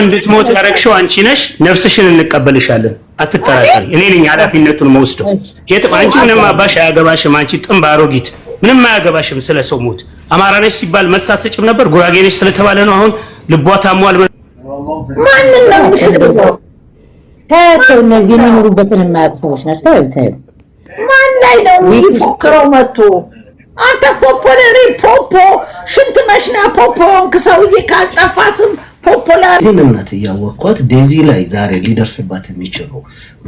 እንድትሞት ያረክሽው አንቺ ነሽ ነፍስሽን እንቀበልሻለን አትጠራጠሪ እኔ ነኝ ኃላፊነቱን መወስደው የትም አንቺ ምንም አባሽ አያገባሽም አንቺ ጥምብ አሮጊት ምንም አያገባሽም ስለሰው ሞት አማራ ነሽ ሲባል መሳሰጭም ነበር ጉራጌ ነሽ ስለተባለ ነው አሁን ልቧ ታሟል ማንንም ነው ምሽልው ታቸው እነዚህ የሚኖሩበትን የማያውቁት ናቸው ታዩ ማን ላይ ነው የሚፎክረው መጥቶ አንተ ፖፖለሪ ፖፖ ሽንት መሽና ፖፖን ከሰውዬ ካልጠፋስም ፖፖላር ዜናት ያወቅኳት ዴዚ ላይ ዛሬ ሊደርስባት የሚችሉ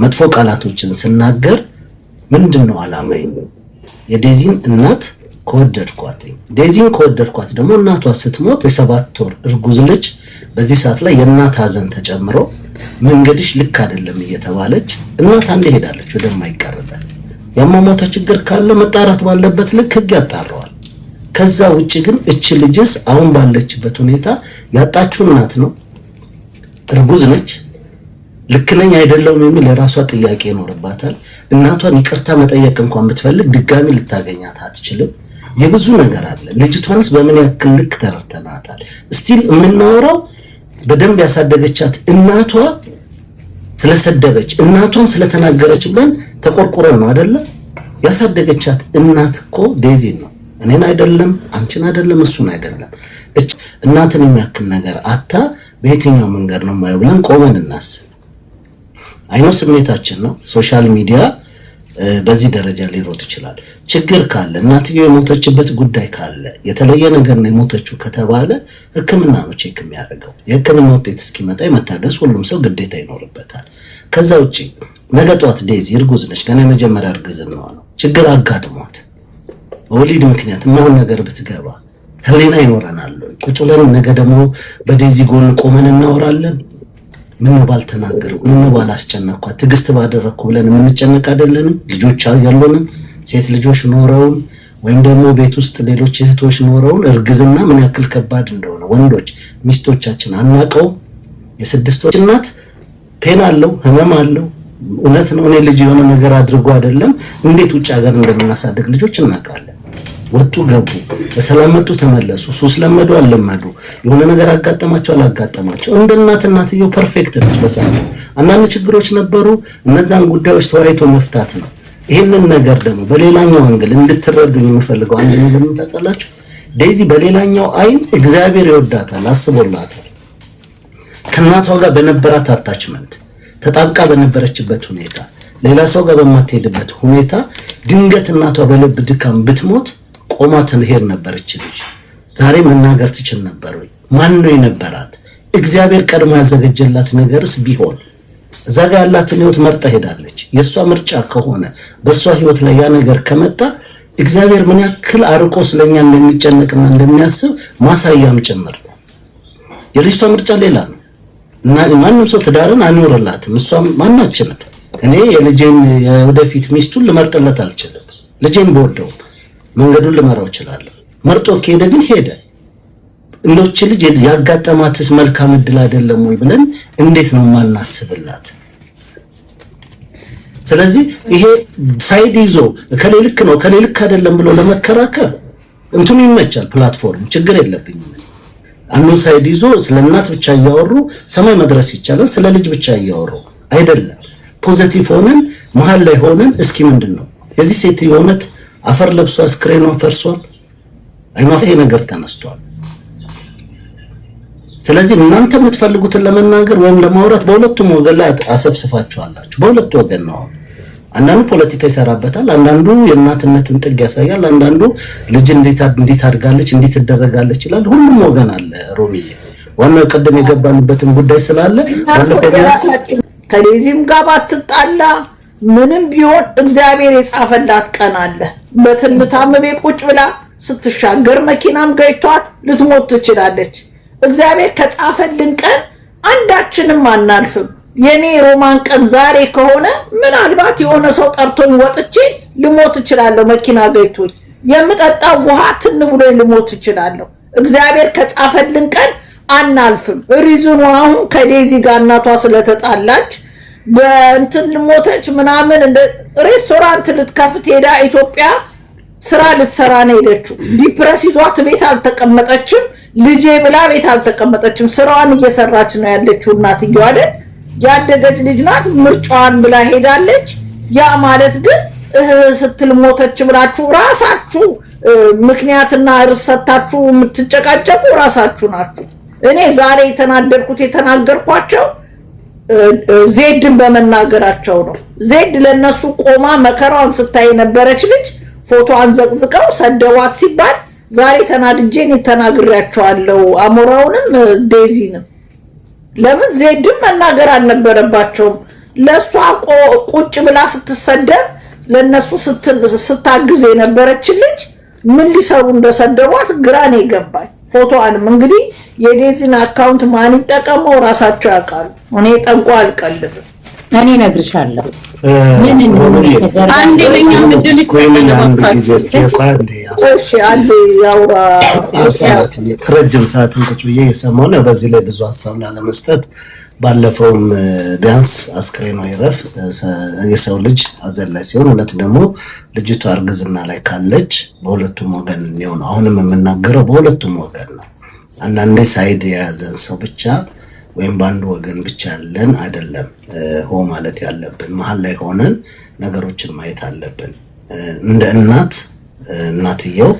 መጥፎ ቃላቶችን ስናገር ምንድነው አላማዬ የዴዚን እናት ከወደድኳት ደግሞ እናቷ ስትሞት የ7 ወር እርጉዝ ልጅ በዚህ ሰዓት ላይ የእናት ሀዘን ተጨምሮ መንገድሽ ልክ አይደለም እየተባለች እናት አንዴ ሄዳለች ወደማይቀርበት ያማማታ ችግር ካለ መጣራት ባለበት ልክ ህግ ያጣራዋል ከዛ ውጪ ግን እቺ ልጅስ አሁን ባለችበት ሁኔታ ያጣችው እናት ነው እርጉዝ ነች ልክ ነኝ አይደለም የሚል የራሷ ጥያቄ ይኖርባታል እናቷን ይቅርታ መጠየቅ እንኳን ብትፈልግ ድጋሚ ልታገኛት አትችልም የብዙ ነገር አለ ልጅቷንስ በምን ያክል ልክ ተረድተናታል ስቲል የምናወራው በደንብ ያሳደገቻት እናቷ ስለሰደበች እናቷን ስለተናገረች ብለን ተቆርቆረን ነው አይደለ ያሳደገቻት እናት እኮ ዴዚ ነው እኔን አይደለም አንቺን አይደለም እሱን አይደለም እናትን የሚያክል ነገር አታ በየትኛው መንገድ ነው ማየው ብለን ቆመን እናስብ አይኖ ስሜታችን ነው ሶሻል ሚዲያ በዚህ ደረጃ ሊሮጥ ይችላል ችግር ካለ እናትየው የሞተችበት ጉዳይ ካለ የተለየ ነገር ነው የሞተችው ከተባለ ህክምና ነው ቼክ የሚያደርገው የህክምና ውጤት እስኪመጣ የመታደስ ሁሉም ሰው ግዴታ ይኖርበታል ከዛ ውጪ ነገ ጧት ዴዚ እርጉዝ ነች ገና የመጀመሪያ እርግዝናዋ ነው ችግር አጋጥሟት ወሊድ ምክንያት ማን ነገር ብትገባ ህሊና ይኖረናል ቁጭ ብለን ነገ ደግሞ በዴዚ ጎን ቆመን እናወራለን ምን ባልተናገሩ ምን ባላስጨነቋት ትግስት ባደረኩ ብለን ምን ጨነቅ አይደለም ልጆች ያሉንም ሴት ልጆች ኖረውን ወይም ደግሞ ቤት ውስጥ ሌሎች እህቶች ኖረውን እርግዝና ምን ያክል ከባድ እንደሆነ ወንዶች ሚስቶቻችን አናቀው የ6 ወር እናት ፔን አለው ህመም አለው እውነት ነው እኔ ልጅ የሆነ ነገር አድርጎ አይደለም እንዴት ውጭ ሀገር እንደምናሳድግ ልጆች እናቃለን ወጡ ገቡ በሰላም መጡ ተመለሱ ሱስ ለመዱ አልለመዱ የሆነ ነገር አጋጠማቸው እንደ እናትየው ፐርፌክት ነች በሰዓቱ አንዳንድ ችግሮች ነበሩ እነዛን ጉዳዮች ተወያይቶ መፍታት ነው ይሄንን ነገር ደግሞ በሌላኛው አንግል እንድትረዱኝ የምፈልገው አንድ ነገር ምታቀላችሁ ዴዚ በሌላኛው አይን እግዚአብሔር ይወዳታል አስቦላታል ከናቷ ጋር በነበራት አታችመንት ተጣብቃ በነበረችበት ሁኔታ ሌላ ሰው ጋር በማትሄድበት ሁኔታ ድንገት እናቷ በልብ ድካም ብትሞት ቆማት ልሄድ ነበርች ልጅ ዛሬ መናገር ትችል ነበር ወይ ማን ነው የነበራት እግዚአብሔር ቀድሞ ያዘጋጀላት ነገርስ ቢሆን እዛ ጋር ያላትን ህይወት መርጣ ሄዳለች የሷ ምርጫ ከሆነ በሷ ህይወት ላይ ያ ነገር ከመጣ እግዚአብሔር ምን ያክል አርቆ ስለኛ እንደሚጨነቅና እንደሚያስብ ማሳያም ጭምር ነው የልጅቷ ምርጫ ሌላ ነው እና ማንንም ሰው ትዳርን አኖርላትም እሷም ማናችንም እኔ የልጄን ወደፊት ሚስቱን ልመርጥለት አልችልም ልጄን በወደው መንገዱን ልመራው ይችላል መርጦ ከሄደ ግን ሄደ እንደውች ልጅ ያጋጠማትስ መልካም እድል አይደለም ወይ ብለን እንዴት ነው ማናስብላት ስለዚህ ይሄ ሳይድ ይዞ ከሌልክ ነው ከሌልክ አይደለም ብሎ ለመከራከር እንቱን ይመቻል ፕላትፎርም ችግር የለብኝም አንዱ ሳይድ ይዞ ስለናት ብቻ ያወሩ ሰማይ መድረስ ይቻላል ስለ ልጅ ብቻ ያወሩ አይደለም ፖዚቲቭ ሆነን መሃል ላይ ሆነን እስኪ ምንድነው የዚህ ሴት የሆነት አፈር ለብሶ አስክሬኗ ፈርሷል አይማፈ ነገር ተነስቷል ስለዚህ እናንተ የምትፈልጉትን ለመናገር ወይም ለማውራት በሁለቱም ወገን ላይ አሰፍስፋችኋላችሁ በሁለቱ ወገን ነው አንዳንዱ ፖለቲካ ይሰራበታል አንዳንዱ የእናትነትን ጥግ ያሳያል አንዳንዱ ልጅ እንዴት አድጋለች እንዴት ተደረጋለች ይላል ሁሉም ወገን አለ ሮሚዬ ዋናው ቀደም የገባንበትን ጉዳይ ስላለ ባለፈው ከሌዚም ጋር ባትጣላ ምንም ቢሆን እግዚአብሔር የጻፈላት ቀን አለ በትንታም ቤት ቁጭ ብላ ስትሻገር መኪናም ገይቷት ልትሞት ትችላለች እግዚአብሔር ከጻፈልን ቀን አንዳችንም አናልፍም የኔ ሮማን ቀን ዛሬ ከሆነ ምናልባት የሆነ ሰው ጠርቶኝ ወጥቼ ልሞት እችላለሁ መኪና ገይቶኝ የምጠጣው ውሃ ትን ብሎ ልሞት እችላለሁ እግዚአብሔር ከጻፈልን ቀን አናልፍም ሪዝኑ አሁን ከዴዚ ጋር እናቷ ስለተጣላች በእንትን ሞተች ምናምን እንደ ሬስቶራንት ልትከፍት ሄዳ ኢትዮጵያ ስራ ልትሰራ ነው ሄደችው። ዲፕረስ ይዟት ቤት አልተቀመጠችም። ልጄ ብላ ቤት አልተቀመጠችም። ስራዋን እየሰራች ነው ያለችው። እናትየው አይደል ያደገች ልጅ ናት። ምርጫዋን ብላ ሄዳለች። ያ ማለት ግን ስትል ሞተች ብላችሁ ራሳችሁ ምክንያትና እርስ ሰታችሁ የምትጨቃጨቁ ራሳችሁ ናችሁ። እኔ ዛሬ የተናገርኳቸው ዜድን በመናገራቸው ነው። ዜድ ለነሱ ቆማ መከራውን ስታይ የነበረች ልጅ ፎቶዋን ዘቅዝቀው ሰደዋት ሲባል ዛሬ ተናድጄን ተናግሬያቸዋለሁ። አሞራውንም ዴዚንም ለምን ዜድን መናገር አልነበረባቸውም? ለሷ ቁጭ ብላ ስትሰደብ ለነሱ ስታግዝ የነበረች ልጅ ምን ሊሰሩ እንደሰደቧት ግራ ነው የገባኝ። ፎቶዋንም እንግዲህ የዴዚን አካውንት ማን ይጠቀመው ራሳቸው ያውቃሉ። እኔ ጠንቋ አልቀልድም። እኔ እነግርሻለሁ። አንዴ ለኛ ምድል ረጅም ሰዓትን ቁጭ ብዬ የሰማው ነው። በዚህ ላይ ብዙ ሀሳብ ላለመስጠት ባለፈውም ቢያንስ አስክሬኗ ይረፍ የሰው ልጅ ሀዘን ላይ ሲሆን፣ ሁለት ደግሞ ልጅቷ እርግዝና ላይ ካለች በሁለቱም ወገን ነው። አሁንም የምናገረው በሁለቱም ወገን ነው። አንዳንዴ ሳይድ የያዘን ሰው ብቻ ወይም በአንድ ወገን ብቻ ያለን አይደለም ሆ ማለት ያለብን። መሀል ላይ ሆነን ነገሮችን ማየት አለብን። እንደ እናትየው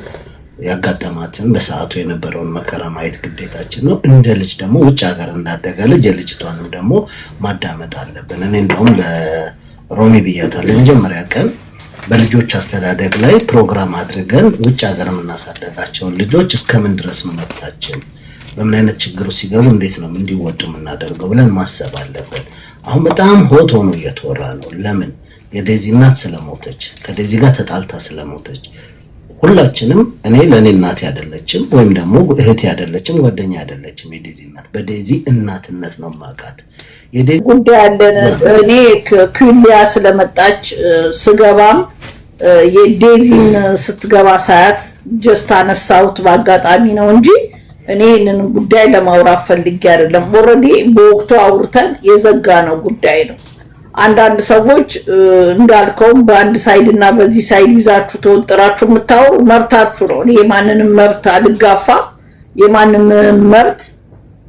ያጋጠማትን በሰዓቱ የነበረውን መከራ ማየት ግዴታችን ነው። እንደ ልጅ ደግሞ ውጭ ሀገር እንዳደገ ልጅ የልጅቷንም ደግሞ ማዳመጥ አለብን። እኔ እንደውም ለሮሚ ብያታለሁ የመጀመሪያ ቀን በልጆች አስተዳደግ ላይ ፕሮግራም አድርገን ውጭ ሀገር የምናሳደጋቸውን ልጆች እስከምን ድረስ ነው መብታችን፣ በምን አይነት ችግሩ ሲገቡ እንዴት ነው እንዲወጡ የምናደርገው ብለን ማሰብ አለብን። አሁን በጣም ሆት ሆኖ እየተወራ ነው። ለምን? የዴዚ እናት ስለሞተች፣ ከዴዚ ጋር ተጣልታ ስለሞተች። ሁላችንም እኔ ለኔ እናቴ አይደለችም ወይም ደግሞ እህቴ አይደለችም ጓደኛ አይደለችም የዴዚ እናት። በዴዚ እናትነት ነው ማቃት። የዴዚ ጉዳይ አለን። እኔ ኩሊያ ስለመጣች ስገባም የዴዚን ስትገባ ሳያት ጀስት አነሳሁት በአጋጣሚ ነው እንጂ እኔ ይህንን ጉዳይ ለማውራት ፈልጌ አይደለም። ኦልሬዲ በወቅቱ አውርተን የዘጋ ነው ጉዳይ ነው። አንዳንድ ሰዎች እንዳልከውም በአንድ ሳይድ እና በዚህ ሳይድ ይዛችሁ ተወጥራችሁ የምታወሩ መብታችሁ ነው። እኔ የማንንም መብት አልጋፋ፣ የማንም መብት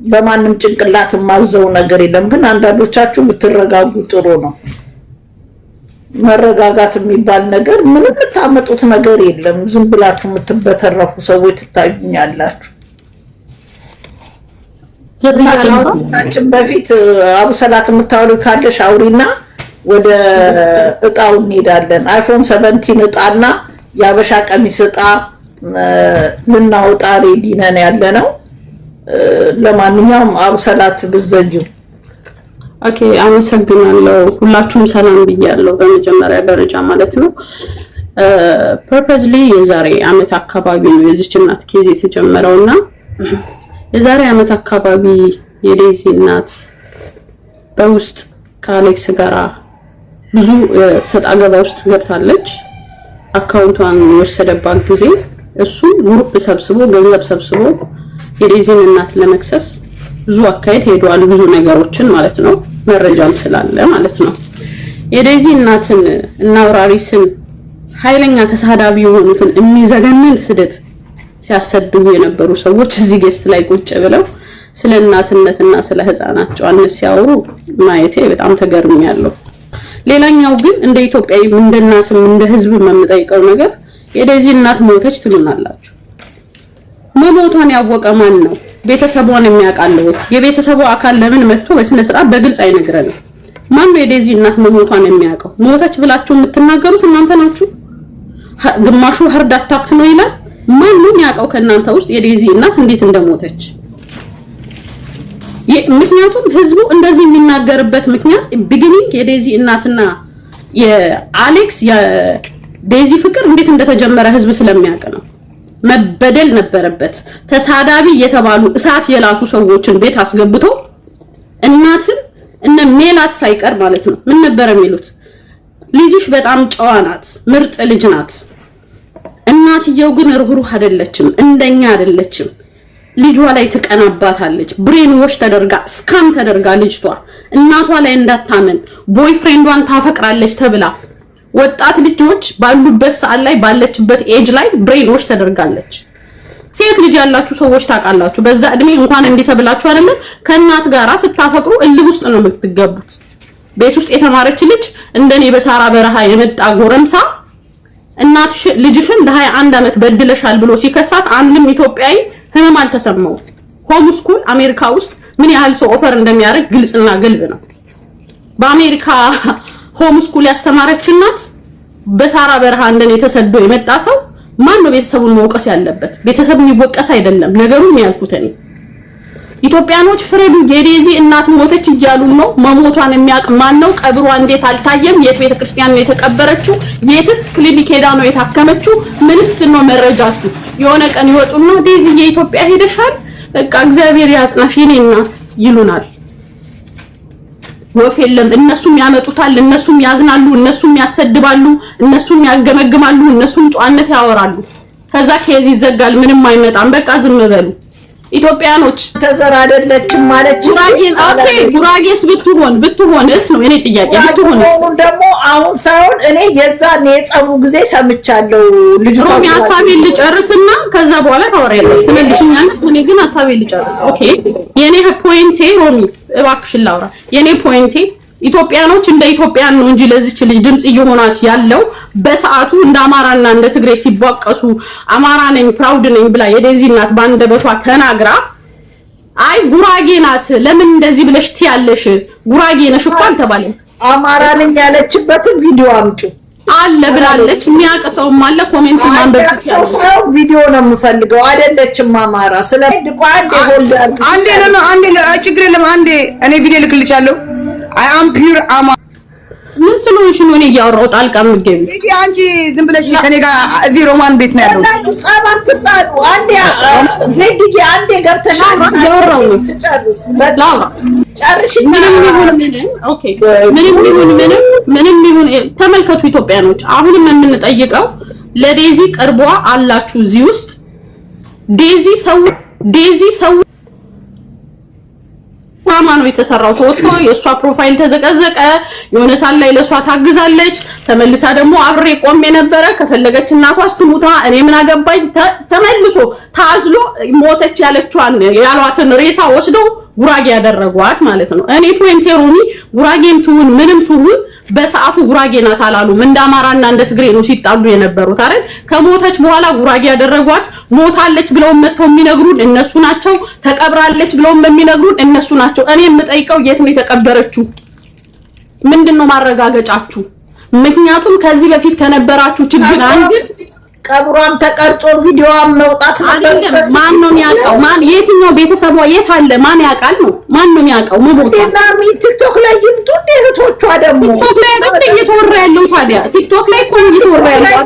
በማንም ጭንቅላት ማዘው ነገር የለም። ግን አንዳንዶቻችሁ ብትረጋጉ ጥሩ ነው። መረጋጋት የሚባል ነገር ምንም የምታመጡት ነገር የለም። ዝም ብላችሁ የምትበተረፉ ሰዎች ትታዩኛላችሁ። ዘብያላችሁ በፊት አቡሰላት የምታወሩ ካለሽ አውሪና ወደ እጣው እንሄዳለን። አይፎን 17 እጣና ያበሻ ቀሚስ እጣ ልናወጣ ሬዲ ነን ያለነው። ለማንኛውም አቡሰላት ብዘዩ። ኦኬ፣ አመሰግናለሁ። ሁላችሁም ሰላም ብያለሁ በመጀመሪያ ደረጃ ማለት ነው። ፐርፐዝሊ የዛሬ አመት አካባቢ ነው የዚች እናት ኬዝ የተጀመረውና የዛሬ አመት አካባቢ የዴዚ እናት በውስጥ ከአሌክስ ጋራ ብዙ ሰጣ ገባ ውስጥ ገብታለች። አካውንቷን ወሰደባት ጊዜ እሱ ግሩፕ ሰብስቦ ገንዘብ ሰብስቦ የዴዚን እናት ለመክሰስ ብዙ አካሄድ ሄዷል። ብዙ ነገሮችን ማለት ነው፣ መረጃም ስላለ ማለት ነው። የዴዚ እናትን እና አውራሪስን ኃይለኛ ተሳዳቢ የሆኑትን የሚዘገንን ስድብ ሲያሰድቡ የነበሩ ሰዎች እዚህ ጌስት ላይ ቁጭ ብለው ስለ እናትነትና ስለ ህፃናት ጨዋነት ሲያወሩ ማየቴ በጣም ተገርሚያለሁ። ሌላኛው ግን እንደ ኢትዮጵያዊ እንደ እናትም እንደ ህዝብ የምጠይቀው ነገር የዴዚ እናት ሞተች ትሉናላችሁ። መሞቷን ያወቀ ማን ነው? ቤተሰቧን የሚያውቃለው? የቤተሰቧ አካል ለምን መጥቶ በስነ ስርዓት በግልጽ አይነግረንም? ማን ነው የዴዚ እናት መሞቷን የሚያውቀው? ሞተች ብላችሁ የምትናገሩት እናንተ ናችሁ። ግማሹ ሀርድ አታክት ነው ይላል። ማንም ያውቀው ከእናንተ ውስጥ የዴዚ እናት እንዴት እንደሞተች? ምክንያቱም ህዝቡ እንደዚህ የሚናገርበት ምክንያት ቢጊኒንግ የዴዚ እናትና የአሌክስ የዴዚ ፍቅር እንዴት እንደተጀመረ ህዝብ ስለሚያውቅ ነው። መበደል ነበረበት። ተሳዳቢ የተባሉ እሳት የላሱ ሰዎችን ቤት አስገብቶ እናትን እነ ሜላት ሳይቀር ማለት ነው ምን ነበር የሚሉት? ልጅሽ በጣም ጨዋ ናት፣ ምርጥ ልጅ ናት። እናትየው ግን ርህሩህ አይደለችም፣ እንደኛ አይደለችም። ልጇ ላይ ትቀናባታለች። ብሬን ዎሽ ተደርጋ ስካም ተደርጋ ልጅቷ እናቷ ላይ እንዳታመን ቦይፍሬንዷን ታፈቅራለች ተብላ ወጣት ልጆች ባሉበት ሰዓት ላይ ባለችበት ኤጅ ላይ ብሬን ዎሽ ተደርጋለች። ሴት ልጅ ያላችሁ ሰዎች ታውቃላችሁ፣ በዛ እድሜ እንኳን እንዲተብላችሁ አይደለም ከእናት ጋራ ስታፈቅሩ እልህ ውስጥ ነው የምትገቡት። ቤት ውስጥ የተማረች ልጅ እንደኔ በሳራ በረሃ የመጣ ጎረምሳ እናትሽ ልጅሽን ለ21 ዓመት በድለሻል ብሎ ሲከሳት አንድም ኢትዮጵያዊ ህመም አልተሰማው። ሆም ስኩል አሜሪካ ውስጥ ምን ያህል ሰው ኦፈር እንደሚያደርግ ግልጽና ግልብ ነው። በአሜሪካ ሆም ስኩል ያስተማረች እናት በሳራ በረሃ እንደኔ ተሰዶ የመጣ ሰው ማን ነው ቤተሰቡን መውቀስ ያለበት? ቤተሰብ የሚወቀስ አይደለም ነገሩን ያልኩት እኔ። ኢትዮጵያኖች ፍረዱ። የዴዚ እናት ሞተች እያሉ ነው። መሞቷን የሚያውቅ ማን ነው? ቀብሯ እንዴት አልታየም? የት ቤተክርስቲያን ነው የተቀበረችው? የትስ ክሊኒክ ሄዳ ነው የታከመችው? ምንስ ነው መረጃችሁ? የሆነ ቀን ይወጡና ዴዚ የኢትዮጵያ ሄደሻል፣ በቃ እግዚአብሔር ያጽናሽ የኔ እናት ይሉናል። ወፍ የለም። እነሱም ያመጡታል፣ እነሱም ያዝናሉ፣ እነሱም ያሰድባሉ፣ እነሱም ያገመግማሉ፣ እነሱም ጨዋነት ያወራሉ። ከዛ ከዚህ ይዘጋል። ምንም አይመጣም። በቃ ዝም በሉ። ኢትዮጵያኖች ተዘራ አይደለችም ማለት ጉራጌስ ብትሆንስ ነው እኔ ጥያቄ። ብትሆንስ ደግሞ አሁን ሳይሆን እኔ የዛን የጸቡ ጊዜ ሰምቻለሁ። ልጅ ሮሚ ሀሳቤን ልጨርስና ከዛ በኋላ ታወሪያለሽ ትመልሽኛለሽ። እኔ ግን ሀሳቤን ልጨርስ። ኦኬ የኔ ፖይንቴ ሮሚ እባክሽን ላውራ። የኔ ፖይንቴ ኢትዮጵያኖች እንደ ኢትዮጵያን ነው እንጂ ለዚች ልጅ ድምጽ እየሆናት ያለው በሰዓቱ እንደ አማራና እንደ ትግሬ ሲቧቀሱ አማራ ነኝ ፕራውድ ነኝ ብላ የዴዚ እናት ባንደበቷ ተናግራ አይ ጉራጌ ናት ለምን እንደዚህ ብለሽ ትያለሽ ጉራጌ ነሽ እኮ አልተባለም። አማራ ነኝ ያለችበትን ቪዲዮ አምጪ አለ ብላለች። የሚያቀሰውም አለ ኮሜንት ማንበብ ትችላለሽ። ቪዲዮ ነው የምፈልገው። አይደለችም አማራ ስለድቋ አንዴ ነው አንዴ ችግር የለም አንዴ እኔ ቪዲዮ ልክልቻለሁ። I am pure ama ምን ስለሆንሽ ነው እኔ እያወራሁ ጣልቃ የምትገቢ? እጂ አንቺ ዝም ብለሽ ከኔ ጋር እዚህ ሮማን ቤት ነው ያለው። ጻባት ተጣሉ አንዴ ለዲጂ አንዴ ገብተሽ ያወራው ነው ጨርሽ በላው ጨርሽ ምንም ይሁን ተመልከቱ ኢትዮጵያኖች። አሁንም የምንጠይቀው ለዴዚ ቅርቧ አላችሁ እዚህ ውስጥ ዴዚ ሰው ድራማ ነው የተሰራው። ተወጥቶ የሷ ፕሮፋይል ተዘቀዘቀ። የሆነ ሳል ላይ ለሷ ታግዛለች። ተመልሳ ደግሞ አብሬ ቆሜ ነበረ ከፈለገች እናቷ አስተሙታ እኔ ምን አገባኝ። ተመልሶ ታዝሎ ሞተች ያሏትን ሬሳ ወስደው ጉራጌ ያደረጓት ማለት ነው። እኔ ፖይንቴ ሮሚ ጉራጌም ትሁን ምንም ትሁን በሰዓቱ ጉራጌ ናት አላሉም። እንደ አማራና እንደ ትግሬ ነው ሲጣሉ የነበሩት አይደል? ከሞተች በኋላ ጉራጌ ያደረጓት። ሞታለች ብለው መተው የሚነግሩን እነሱ ናቸው። ተቀብራለች ብለው የሚነግሩን እነሱ ናቸው። እኔ የምጠይቀው የት ነው የተቀበረችው? ምንድነው ማረጋገጫችሁ? ምክንያቱም ከዚህ በፊት ከነበራችሁ ችግር አንድ ቀብሯም ተቀርጾ ቪዲዮዋም መውጣት አይደለም። ማን ነው የሚያውቀው? ማን የትኛው ቤተሰቧ የት አለ? ማን ያውቃል ነው? ማን ነው የሚያውቀው? ማሚ ቲክቶክ ላይ ይምጡ እህቶቿ ደግሞ ቲክቶክ ላይ አይደል እየተወራ ያለው? ታዲያ ቲክቶክ ላይ እኮ እየተወራ ያለው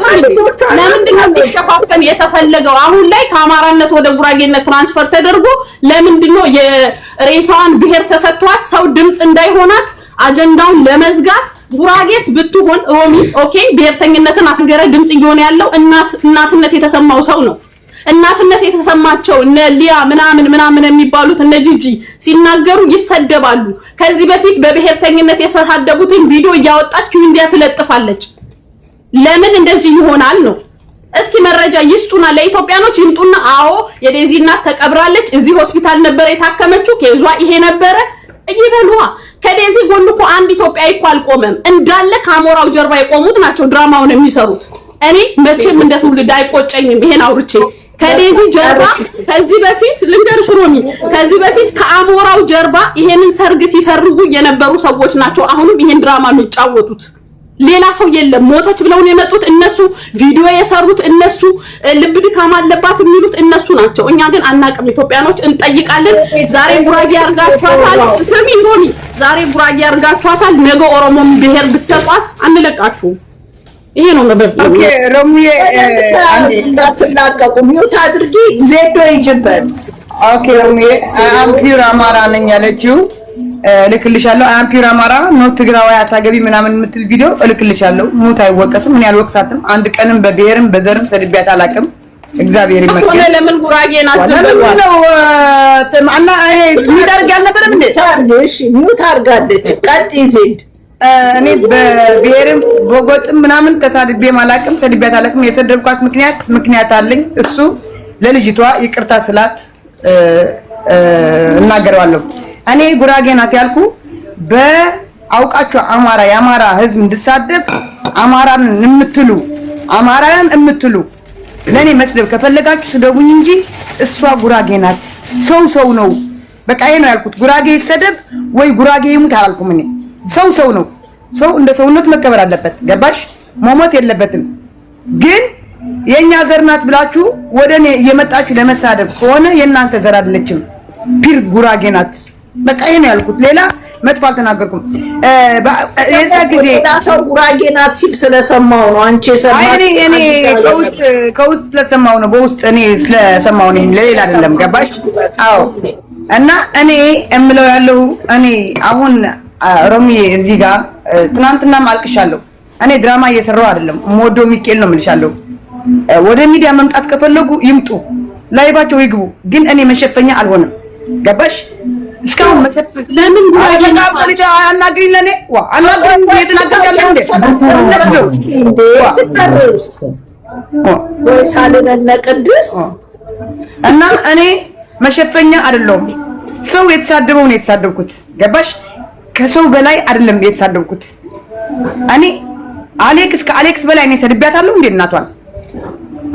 ለምንድን ነው እንዲሸፋፈን የተፈለገው? አሁን ላይ ከአማራነት ወደ ጉራጌነት ትራንስፈር ተደርጎ ለምንድን ነው የሬሳዋን ብሔር ተሰጥቷት ሰው ድምጽ እንዳይሆናት አጀንዳውን ለመዝጋት? ጉራጌስ ብትሆን ሮሚ ኦኬ ብሔርተኝነትን አስገረ ድምጽ እየሆነ ያለው እናትነት የተሰማው ሰው ነው። እናትነት የተሰማቸው እነ ሊያ ምናምን የሚባሉት እነ ጂጂ ሲናገሩ ይሰደባሉ። ከዚህ በፊት በብሔርተኝነት የተሳደቡትን ቪዲዮ እያወጣች ኪንዲያ ትለጥፋለች። ለምን እንደዚህ ይሆናል ነው? እስኪ መረጃ ይስጡና ለኢትዮጵያኖች ይምጡና አዎ የዴዚ እናት ተቀብራለች፣ እዚህ ሆስፒታል ነበር የታከመችው፣ ከዟ ይሄ ነበረ ይበሉዋ። ከዴዚ ጎን እኮ አንድ ኢትዮጵያዊ እኮ አልቆመም። እንዳለ ካሞራው ጀርባ የቆሙት ናቸው ድራማውን የሚሰሩት። እኔ መቼም እንደ ትውልድ አይቆጨኝም ይሄን አውርቼ። ከዴዚ ጀርባ ከዚህ በፊት ልንገርሽ ሮሚ፣ ከዚህ በፊት ከአሞራው ጀርባ ይሄንን ሰርግ ሲሰርጉ የነበሩ ሰዎች ናቸው አሁንም ይሄን ድራማ የሚጫወቱት። ሌላ ሰው የለም። ሞተች ብለው ነው የመጡት እነሱ፣ ቪዲዮ የሰሩት እነሱ፣ ልብ ድካም አለባት የሚሉት እነሱ ናቸው። እኛ ግን አናቅም። ኢትዮጵያኖች እንጠይቃለን። ዛሬ ጉራጌ አርጋችኋታል። ስሚ ሮሚ፣ ዛሬ ጉራጌ አርጋችኋታል። ነገ ኦሮሞም ብሔር ብትሰጧት አንለቃችሁም። ይሄ ነው መበብ። ኦኬ ሮሚ እንዳትላቀቁ ሚውት አድርጊ። ዜዶ ይጅበል። ኦኬ ሮሚ አም ፒር አማራ ነኝ ያለችው እልክልሻለሁ። አም ፒር አማራ ነው ትግራዋይ አታገቢ ምናምን የምትል ቪዲዮ እልክልሻለሁ። ሙት አይወቀስም። ምን ያልወቅሳትም አንድ ቀንም በብሔርም በዘርም ሰድቢያት አላውቅም። እግዚአብሔር ይመስገን። ለምን ጉራጌ ናት ነው እና ሚውት አድርጋ አልነበረም እንዴ? እሺ ሚውት አድርጋለች። ቀጥ ዜድ እኔ በብሔርም በጎጥም ምናምን ተሳድቤ ማላቅም ሰድቤያት አላቅም። የሰደብኳት ምክንያት አለኝ። እሱ ለልጅቷ ይቅርታ ስላት እናገረዋለሁ። እኔ ጉራጌ ናት ያልኩ በአውቃችሁ የአማራ ህዝብ እንድሳደብ አማራን የምትሉ ለኔ መስደብ ከፈለጋችሁ ስደቡኝ እንጂ እሷ ጉራጌ ናት። ሰው ነው። በቃ ይሄ ነው ያልኩት። ጉራጌ ይሰደብ ወይ ጉራጌ ይሙት አላልኩም። እኔ ሰው ነው። ሰው እንደ ሰውነት መከበር አለበት። ገባሽ? መሞት የለበትም። ግን የኛ ዘር ናት ብላችሁ ወደኔ እየመጣችሁ ለመሳደብ ከሆነ የእናንተ ዘር አይደለችም። ፒር ጉራጌ ናት። በቃ ይሄ ነው ያልኩት። ሌላ መጥፎ አልተናገርኩም። የዛ ጊዜ ሰው ጉራጌ ናት ሲል ስለሰማው ነው። አንቺ ሰማኝ እኔ ከውስጥ ስለሰማው ነው። በውስጥ እኔ ስለሰማው ነኝ፣ ለሌላ አይደለም። ገባሽ? አዎ። እና እኔ እምለው ያለው እኔ አሁን ሮሚ እዚህ ጋር ትናንትናም አልቅሻለሁ። እኔ ድራማ እየሰራው አይደለም። ሞዶ ሚካኤል ነው የምልሻለሁ። ወደ ሚዲያ መምጣት ከፈለጉ ይምጡ፣ ላይቫቸው ይግቡ። ግን እኔ መሸፈኛ አልሆንም። ገባሽ? እስካሁን መሸፈኛ ለምን አናግሪኝ፣ ለኔ አናግሪኝ። እየተናገርኩ እና እኔ መሸፈኛ አይደለሁም። ሰው የተሳደበው ነው የተሳደብኩት። ገባሽ? ከሰው በላይ አይደለም የተሳደብኩት። እኔ ከአሌክስ በላይ እኔ ሰድቤያታለሁ እንዴ? እናቷን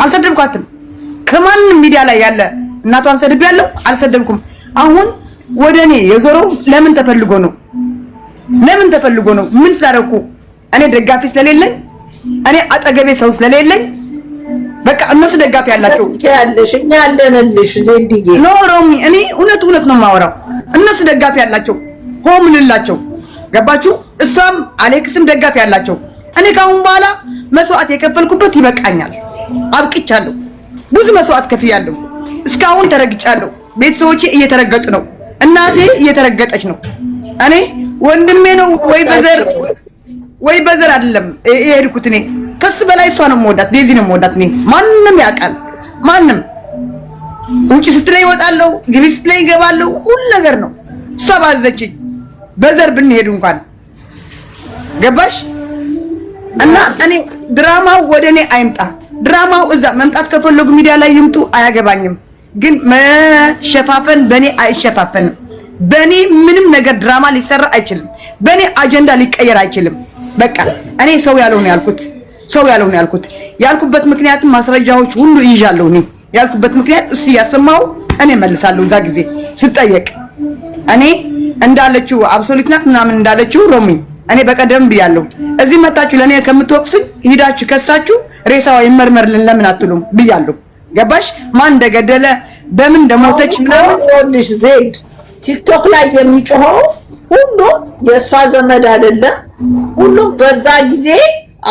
አልሰደብኳትም። ከማንም ሚዲያ ላይ ያለ እናቷን ሰድቤያለሁ? አልሰደብኩም። አሁን ወደኔ የዞረው ለምን ተፈልጎ ነው? ምን ስላደረኩ? እኔ ደጋፊ ስለሌለኝ፣ እኔ አጠገቤ ሰው ስለሌለኝ፣ በቃ እነሱ ደጋፊ ያላቸው ያለሽ እኛ ያለንልሽ ዜድዬ ኖ ሮሚ፣ እኔ እውነት ነው የማወራው። እነሱ ደጋፊ ያላቸው ሆምንላቸው። ገባችሁ? እሷም አሌክስም ደጋፊ ያላቸው። እኔ ካሁን በኋላ መስዋዕት የከፈልኩበት ይበቃኛል። አብቅቻለሁ። ብዙ መስዋዕት ከፍያለሁ። እስካሁን ተረግጫለሁ። ቤተሰቦቼ እየተረገጡ ነው። እናቴ እየተረገጠች ነው። እኔ ወንድሜ ነው ወይ በዘር አይደለም የሄድኩት። እኔ ከሱ በላይ እሷ ነው የምወዳት፣ ዴዚ ነው የምወዳት። እኔ ማንም ያውቃል። ማንም ውጪ ስትለኝ እወጣለሁ፣ ግቢ ስትለኝ እገባለሁ። ሁሉ ነገር ነው እሷ ባዘችኝ። በዘር ብንሄድ እንኳን ገባሽ? እና እኔ ድራማው ወደኔ አይምጣ። ድራማው እዛ መምጣት ከፈለጉ ሚዲያ ላይ ይምጡ፣ አያገባኝም። ግን መሸፋፈን በኔ አይሸፋፈንም። በኔ ምንም ነገር ድራማ ሊሰራ አይችልም። በኔ አጀንዳ ሊቀየር አይችልም። በቃ እኔ ሰው ያለው ነው ያልኩት። ያልኩበት ምክንያቱም ማስረጃዎች ሁሉ ይዣለሁ። እኔ ያልኩበት ምክንያት እሱ ያሰማው እኔ መልሳለሁ። እዛ ጊዜ ስጠየቅ እኔ እንዳለችው አብሶሉት ናት ምናምን እንዳለችው ሮሚ እኔ በቀደም ብያለሁ። እዚህ መጣችሁ ለኔ ከምትወቅሱኝ ሂዳችሁ ከሳችሁ ሬሳዋ ይመርመርልን ለምን አትሉም ብያለሁ። ገባሽ? ማን እንደገደለ በምን እንደሞተች ምናምን ወንድሽ ዜድ ቲክቶክ ላይ የሚጮኸው ሁሉም የእሷ ዘመድ አይደለም። ሁሉም በዛ ጊዜ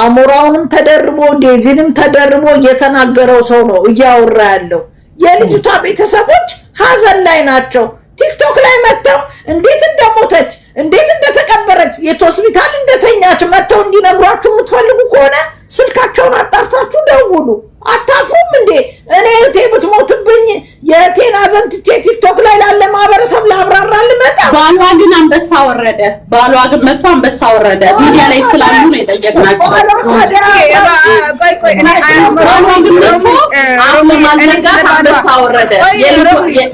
አሞራውንም ተደርቦ ዴዚንም ተደርቦ እየተናገረው ሰው ነው እያወራ ያለው። የልጅቷ ቤተሰቦች ሀዘን ላይ ናቸው። ቲክቶክ ላይ መተው እንዴት እንደሞተች እንዴት እንደተቀበረች የት ሆስፒታል እንደተኛች መተው እንዲነግሯችሁ የምትፈልጉ ከሆነ ስልካቸውን አጣርታችሁ ደውሉ። አታፍሩም እንዴ? እኔ እህቴ ብትሞትብኝ የእህቴን ሀዘን ትቼ ቲክቶክ ላይ ላለ ማህበረሰብ ላብራራ ልመጣ? ባሏ ግን አንበሳ ወረደ። ባሏ ግን መጥቶ አንበሳ ወረደ። ሚዲያ ላይ ስላሉ ነው የጠየቅናቸው። ባሏ ግን መጥቶ ለማዘጋት አንበሳ ወረደ።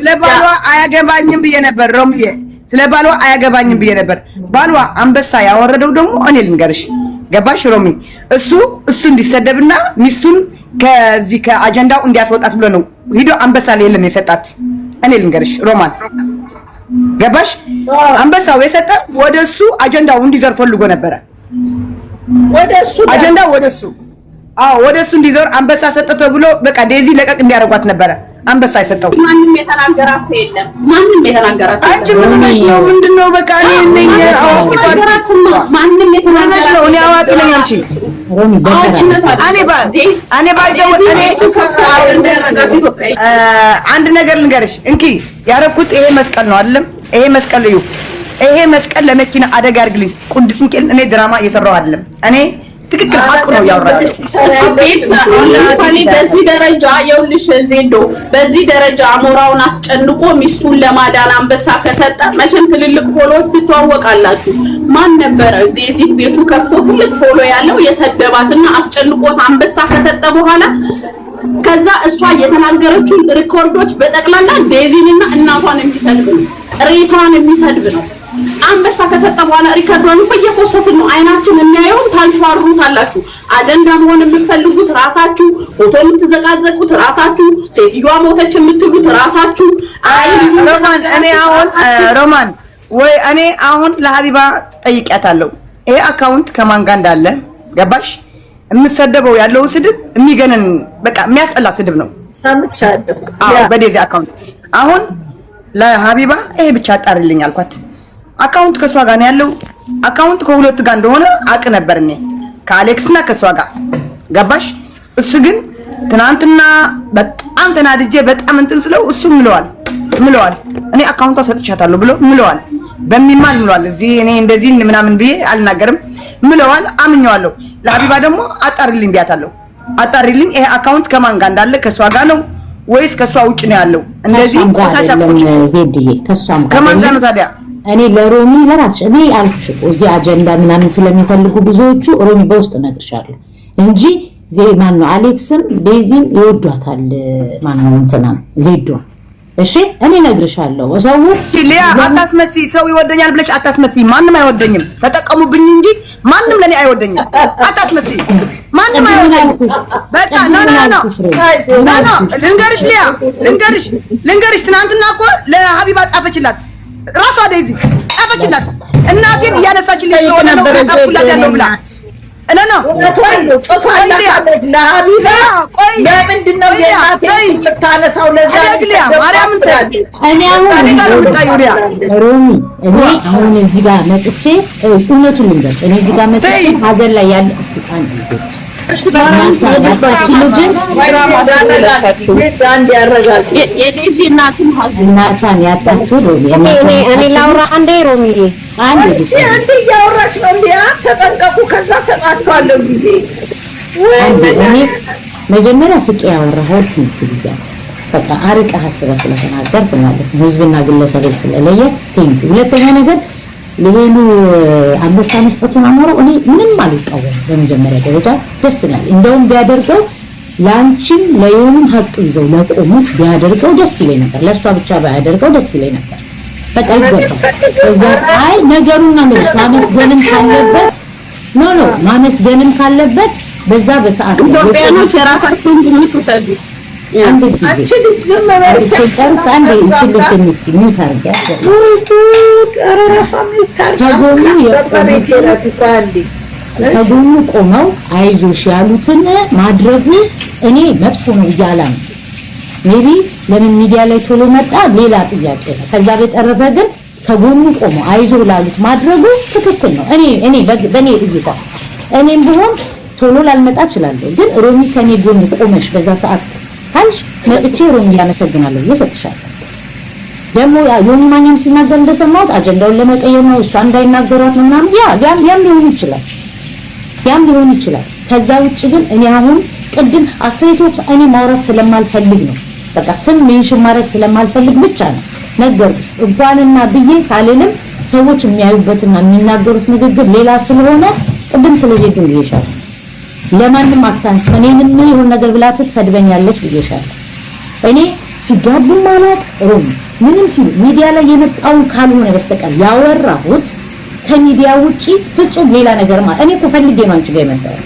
ለባሏ አያገባኝም ብዬ ነበር ሮምዬ፣ ስለ ባሏ አያገባኝም ብዬ ነበር። ባሏ አንበሳ ያወረደው ደግሞ እኔ ልንገርሽ፣ ገባሽ ሮሚ? እሱ እንዲሰደብና ሚስቱን ከዚህ ከአጀንዳው እንዲያስወጣት ብሎ ነው ሂዶ አንበሳ ላይ የለም የሰጣት። እኔ ልንገርሽ ሮማን፣ ገባሽ? አንበሳው የሰጠ ወደሱ አጀንዳው እንዲዘር ፈልጎ ነበረ። ወደሱ አጀንዳው ወደሱ እንዲዘር አንበሳ ሰጠ ተብሎ በቃ ዴዚ ለቀቅ እንዲያደርጓት ነበረ አንበሳ የሰጠው። ማንም የተናገራት ሰው የለም። አንቺ ምን ሆነሽ ነው? ምንድነው? በቃ እኔ ነኝ አዋቂ ማንም የተናገራት ነው። እኔ አዋቂ ነኝ አንቺ አንድ ነገር ልንገርሽ እንኪ ያረኩት ይሄ መስቀል ነው አይደለም? ይሄ መስቀል እዩ። ይሄ መስቀል ለመኪና አደጋ አድርግልኝ ቅዱስ ሚካኤል። እኔ ድራማ እየሰራው አይደለም። እኔ ትክክል ሀቅ ነው ያወራው። ለምሳሌ በዚህ ደረጃ የውልሽ ዜዶ በዚህ ደረጃ አሞራውን አስጨንቆ ሚስቱን ለማዳን አንበሳ ከሰጠ መቼም ትልልቅ ፎሎዎች ትተዋወቃላችሁ። ማን ነበረ ዴዚ ቤቱ ከፍቶ ትልቅ ፎሎ ያለው የሰደባትና አስጨንቆት አንበሳ ከሰጠ በኋላ ከዛ እሷ የተናገረችው ሪኮርዶች በጠቅላላ ዴዚንና እናቷን የሚሰድብ ነው፣ ሬሷን የሚሰድብ ነው። አንበሳ ከሰጠ በኋላ ሪከርዶን በየኮሰቱን ነው አይናችን የሚያየው። ታንሿሩታላችሁ። አጀንዳ መሆን የምትፈልጉት ራሳችሁ፣ ፎቶ የምትዘቃዘቁት ራሳችሁ፣ ሴትዮዋ ሞተች የምትሉት ራሳችሁ። ሮማን እኔ አሁን ለሀቢባ ጠይቂያታለሁ። ይሄ አካውንት ከማን ጋር እንዳለ ገባሽ? የምትሰደበው ያለው ስድብ የሚገነን በቃ የሚያስጠላ ስድብ ነው። ሰምቻለሁ። በዴዚ አካውንት አሁን ለሀቢባ ይሄ ብቻ አጣርልኝ አልኳት። አካውንት ከሷ ጋር ነው ያለው። አካውንት ከሁለት ጋር እንደሆነ አቅ ነበር እኔ ከአሌክስና ከሷ ጋር ገባሽ? እሱ ግን ትናንትና በጣም ተናድጄ በጣም እንትን ስለው እሱ ምለዋል እኔ አካውንቷ ሰጥቻታለሁ ብሎ ምለዋል። በሚማል ምለዋል። እዚህ እኔ እንደዚህ ምናምን ብዬ አልናገርም ምለዋል። አምኛለሁ። ለሀቢባ ደግሞ አጣሪልኝ ቢያታለሁ። አጣሪልኝ ይሄ አካውንት ከማን ጋር እንዳለ ከሷ ጋር ነው ወይስ ከሷ ውጭ ነው ያለው? እንደዚህ ቆታቻቆች ሄድዬ ከሷም ጋር ከማን ጋር ነው ታዲያ? እኔ ለሮሚ ለራስሽ እኔ አልኩሽ እኮ እዚህ አጀንዳ ምናምን ስለሚፈልጉ ብዙዎቹ ሮሚ በውስጥ እነግርሻለሁ እንጂ ማን ነው አሌክስም ዴዚም ይወዷታል። ማን ነው እንትና ዜዶ እሺ እኔ እነግርሻለሁ። ሰው ሊያ አታስመሲ። ሰው ይወደኛል ብለሽ አታስመሲ። ማንም አይወደኝም። ተጠቀሙብኝ እንጂ ማንም ለኔ አይወደኝም። አታስመሲ። ማንም አይወደኝም። በቃ ኖ ልንገርሽ ሊያ ልንገርሽ ትናንትና እኮ ለሀቢባ ጻፈችላት ራሷ ዴዚ ጻፈችላት። እናቴን እያነሳችልኝ ነው ጻፍኩላት ያለው ብላ እለና አሁን እዚህ ጋር መጥቼ እውነቱን ልንገርሽ እኔ እዚህ ጋር መጥቼ ሀገር ላይ ያለ እስቲ አንድ ጊዜ እናቷን ያጣችው እኔ ላውራ አንዴ ሮሚ አንዴ እያወራች ነው። ተጠንቀቁ። ከዛ ሰጣችኋለሁ ጊዜ እኔ መጀመሪያ ፍቄ ያወራሁት ትንትያ በቃ አርቀ ሐሰበ ስለተናገርክ ማለት ነው። ህዝብና ግለሰቦች ስለለየ ቲንክ ሁለተኛ ነገር ለሄሉ አንበሳ መስጠቱን አሞረው እኔ ምንም አልቃወም። በመጀመሪያ ደረጃ ደስ ይላል። እንደውም ቢያደርገው ላንቺም ለዮንም ሀቅ ይዘው ለቆሙት ቢያደርገው ደስ ይለኝ ነበር። ለሷ ብቻ ባያደርገው ደስ ይለኝ ነበር። በቃ ይገባል። እዛ አይ ነገሩና ማመስገንም ካለበት ማመስገንም ካለበት በዛ በሰዓት ኢትዮጵያኖች የራሳቸውን ግምት ውሰዱ። አንድ ጊዜ ጨርስ አንዴ ይችላል ሚታርጋ ከጎኑ ቆመው አይዞሽ ያሉትን ማድረጉ እኔ መጥፎ ነው እያለ ነው። ሜቢ ለምን ሚዲያ ላይ ቶሎ መጣ ሌላ ጥያቄ ነው። ከዛ በተረፈ ግን ከጎኑ ቆመው አይዞ ላሉት ማድረጉ ትክክል ነው። እኔ በኔ እይታ እኔም ቢሆን ቶሎ ላልመጣ እችላለሁ። ግን ሮሚ ከኔ ጎን ቆመሽ በዛ ሰዓት ካልሽ መጥቼ ሮሚ ያመሰግናለሁ እየሰጥሻለሁ። ደግሞ ዮኒ ማኛም ሲናገር እንደሰማሁት አጀንዳውን ለመቀየር ነው እሷ እንዳይናገሯት ምናምን ያም ሊሆን ይችላል። ከዛ ውጭ ግን እኔ አሁን ቅድም አስተያየቶች እኔ ማውራት ስለማልፈልግ ነው። በቃ ስም ሜንሽን ማድረግ ስለማልፈልግ ብቻ ነው ነገርኩሽ። እንኳንና ብዬ ሳልልም ሰዎች የሚያዩበትና የሚናገሩት ንግግር ሌላ ስለሆነ ቅድም ስለዚህ ብዬሻለሁ። ለማንም አታንስ እኔንም ይሁን ነገር ብላት ትሰድበኛለች ብዬሻለሁ። እኔ ሲጋቡ ማለት ሮም ምንም ሲሉ ሚዲያ ላይ የመጣው ካልሆነ በስተቀር ያወራሁት ከሚዲያ ውጪ ፍጹም ሌላ ነገር ማለት እኔ እኮ ፈልጌ ነው አንቺ ጋር የመጣው።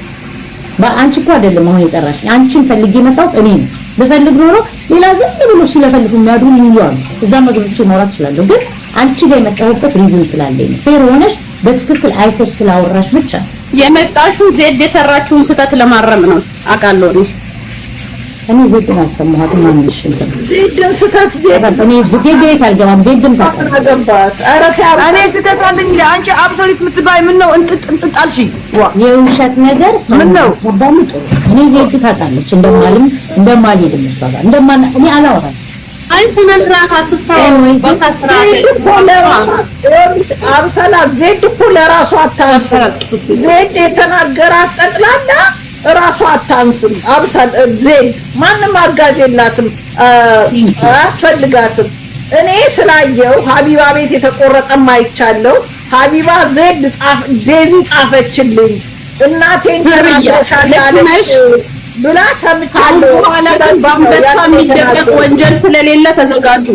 አንቺ እኮ አይደለም አሁን የጠራሽኝ። አንቺን ፈልጌ የመጣው እኔ ነው። በፈልግ ኖሮ ሌላ ዝም ብሎ ሲለፈልፉ የሚያድሩ ይሉዋል። እዛ መግቢያች ማውራት እችላለሁ። ግን አንቺ ጋር የመጣሁበት ሪዝን ስላለኝ ነው። ፌር ሆነሽ በትክክል አይተሽ ስላወራሽ ብቻ የመጣሽው ዜድ የሰራችውን ስህተት ለማረም ነው አውቃለሁ። እኔ ዜድን አልሰማሁትም። ማንሽ ዜድን ስህተት እኔ ዜድ ቤት አልገባም። ዜድን ታውቃለች። እኔ ስህተት አለኝ አንቺ አብሶሉት የምትባይ ምን ነው እንጥጥ አልሽ? የውሸት ነገር ምን ነው ታዳምጡ። እኔ ዜድ ታውቃለች እንደማልሄድ መስዋዕት እኔ አላወራም። አይ ስነ ስርዓት አትታው በታስራት አብሰላት ዜድ እኮ ለራሷ አታንስም። ዜድ የተናገራት ጠቅላላ ራሷ አታንስም። ዜድ ማንም አጋዥ የላትም፣ አያስፈልጋትም። እኔ ስላየው ሀቢባ ቤት የተቆረጠም አይቻለሁ። ሀቢባ ዜድ ዴዚ ጻፈችልኝ እናቴን ተናገሻለች ብላ ሰምቻለሁ። በኋላ በአንበሳ የሚደረግ ወንጀል ስለሌለ ተዘጋጁ።